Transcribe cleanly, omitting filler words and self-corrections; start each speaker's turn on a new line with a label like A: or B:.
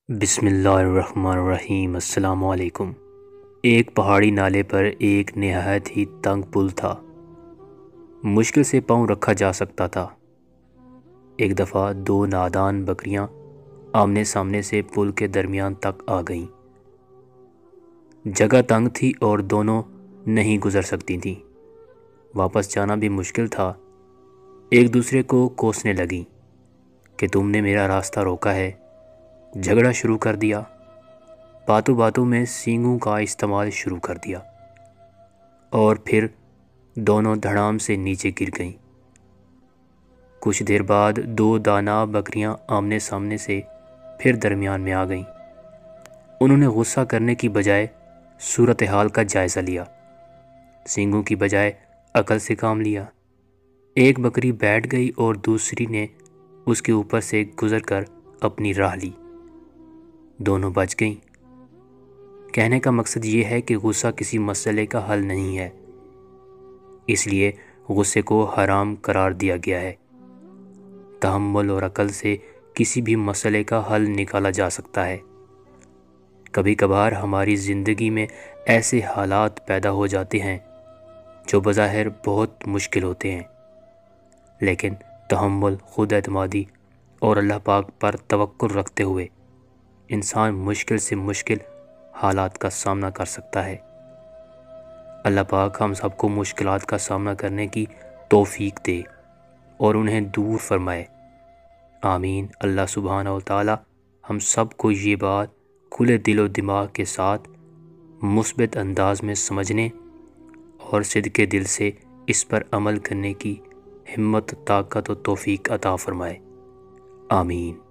A: بسم اللہ الرحمن الرحیم۔ السلام علیکم۔ ایک پہاڑی نالے پر ایک نہایت ہی تنگ پل تھا۔ مشکل سے پاؤں رکھا جا سکتا تھا۔ ایک دفعہ دو نادان بکریاں آمنے سامنے سے پل کے درمیان تک آ گئیں۔ جگہ تنگ تھی اور دونوں نہیں گزر سکتی تھیں۔ واپس جانا بھی مشکل تھا۔ ایک دوسرے کو کوسنے لگیں کہ تم نے میرا راستہ روکا ہے، جھگڑا شروع کر دیا۔ باتوں باتوں میں سینگوں کا استعمال شروع کر دیا اور پھر دونوں دھڑام سے نیچے گر گئیں۔ کچھ دیر بعد دو دانا بکریاں آمنے سامنے سے پھر درمیان میں آ گئیں۔ انہوں نے غصہ کرنے کی بجائے صورتحال کا جائزہ لیا، سینگوں کی بجائے عقل سے کام لیا۔ ایک بکری بیٹھ گئی اور دوسری نے اس کے اوپر سے گزر کر اپنی راہ لی۔ دونوں بچ گئیں۔ کہنے کا مقصد یہ ہے کہ غصہ کسی مسئلے کا حل نہیں ہے، اس لیے غصے کو حرام قرار دیا گیا ہے۔ تحمل اور عقل سے کسی بھی مسئلے کا حل نکالا جا سکتا ہے۔ کبھی کبھار ہماری زندگی میں ایسے حالات پیدا ہو جاتے ہیں جو بظاہر بہت مشکل ہوتے ہیں، لیکن تحمل، خود اعتمادی اور اللہ پاک پر توکل رکھتے ہوئے انسان مشکل سے مشکل حالات کا سامنا کر سکتا ہے۔ اللہ پاک ہم سب کو مشکلات کا سامنا کرنے کی توفیق دے اور انہیں دور فرمائے، آمین۔ اللہ سبحانہ و تعالی ہم سب کو یہ بات کھلے دل و دماغ کے ساتھ مثبت انداز میں سمجھنے اور صدقے دل سے اس پر عمل کرنے کی ہمت، طاقت و توفیق عطا فرمائے، آمین۔